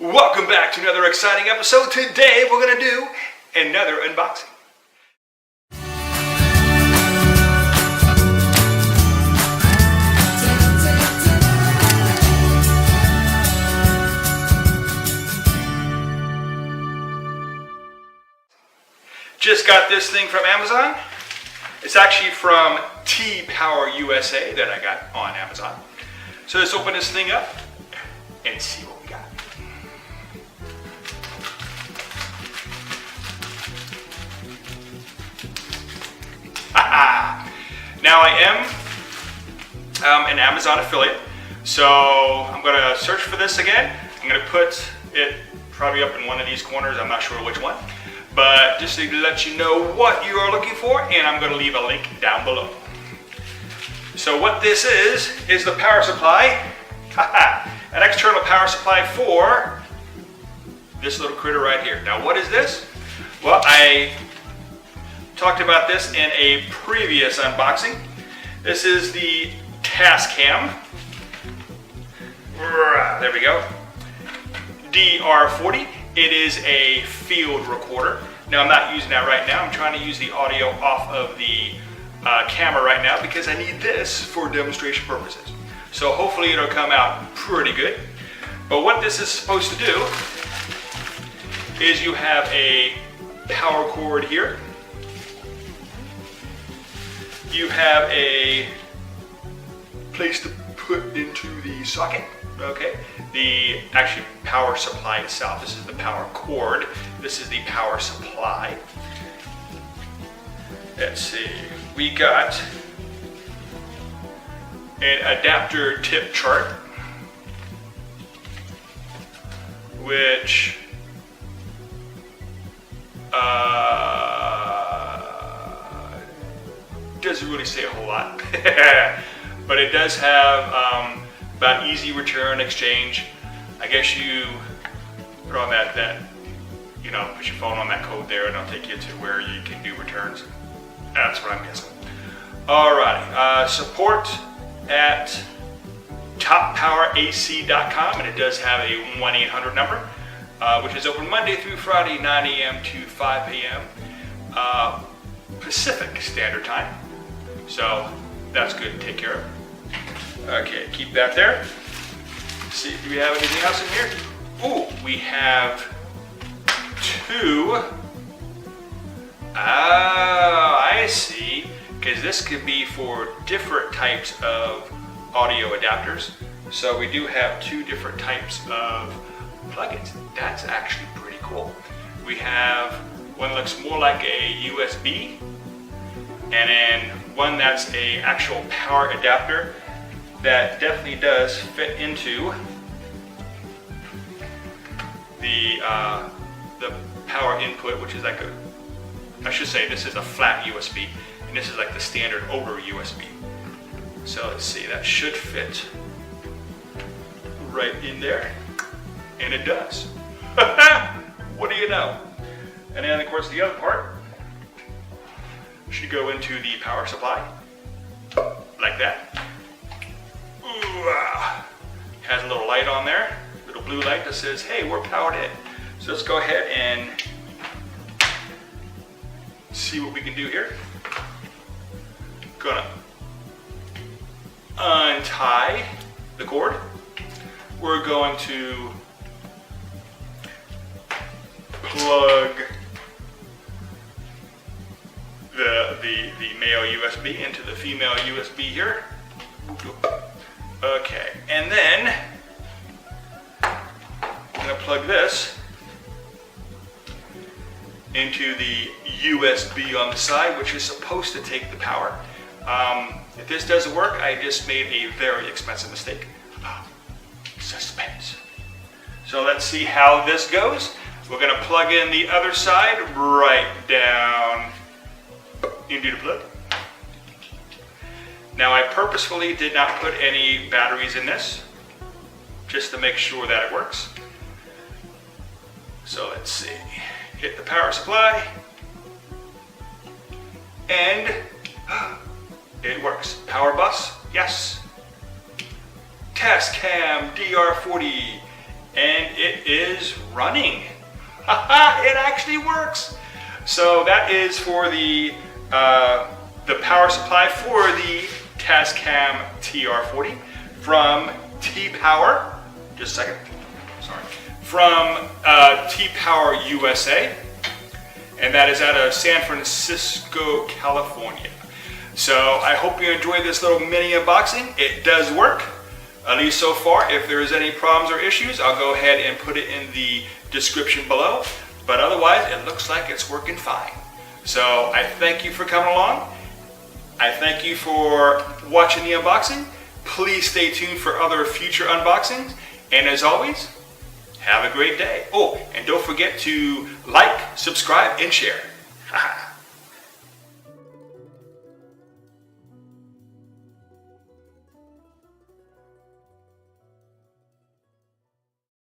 Welcome back to another exciting episode. Today we're going to do another unboxing. Just got this thing from Amazon. It's actually from T-Power USA that I got on Amazon. So let's open this thing up and see what we got. Now I am an Amazon affiliate, so I'm going to search for this again. I'm going to put it probably up in one of these corners, I'm not sure which one, but just to let you know what you are looking for, and I'm going to leave a link down below. So what this is the power supply, an external power supply for this little critter right here. Now what is this? Well, I talked about this in a previous unboxing. This is the Tascam. There we go. DR-40. It is a field recorder. Now I'm not using that right now. I'm trying to use the audio off of the camera right now because I need this for demonstration purposes. So hopefully it'll come out pretty good. But what this is supposed to do is you have a power cord here. You have a place to put into the socket, okay? The actually power supply itself. This is the power cord. This is the power supply. Let's see, we got an adapter tip chart, which doesn't really say a whole lot, but it does have about easy return exchange. I guess you put on that put your phone on that code there and it'll take you to where you can do returns. That's what I'm guessing. Alrighty, support at toppowerac.com, and it does have a 1-800 number, which is open Monday through Friday, 9 a.m. to 5 p.m. Pacific Standard Time. So that's good to take care of. Okay, keep that there. Let's see, do we have anything else in here? Oh, we have two. Oh, I see. Because this could be for different types of audio adapters. So we do have two different types of plugins. That's actually pretty cool. We have one that looks more like a USB, and then one that's a actual power adapter that definitely does fit into the power input, which is like I should say this is a flat USB, and this is like the standard over USB. So let's see, that should fit right in there, and it does. What do you know? And then of course the other part should go into the power supply, like that. Ooh, has a little light on there, little blue light that says, hey, we're powered in. So let's go ahead and see what we can do here. Gonna untie the cord. We're going to plug the male USB into the female USB here. Okay, and then I'm going to plug this into the USB on the side, which is supposed to take the power. If this doesn't work, I just made a very expensive mistake. Suspense. So let's see how this goes. We're going to plug in the other side right down into the plug. Now I purposefully did not put any batteries in this, just to make sure that it works. So let's see, hit the power supply, and it works. Power bus, yes. Tascam DR-40, and it it is running. It actually works. So that is for the power supply for the Tascam TR-40 from T-Power. Just a second. Sorry. From T-Power USA. And that is out of San Francisco, California. So I hope you enjoyed this little mini unboxing. It does work, at least so far. If there is any problems or issues, I'll go ahead and put it in the description below. But otherwise, it looks like it's working fine. So I thank you for coming along. I thank you for watching the unboxing. Please stay tuned for other future unboxings. And as always, have a great day. Oh, and don't forget to like, subscribe, and share.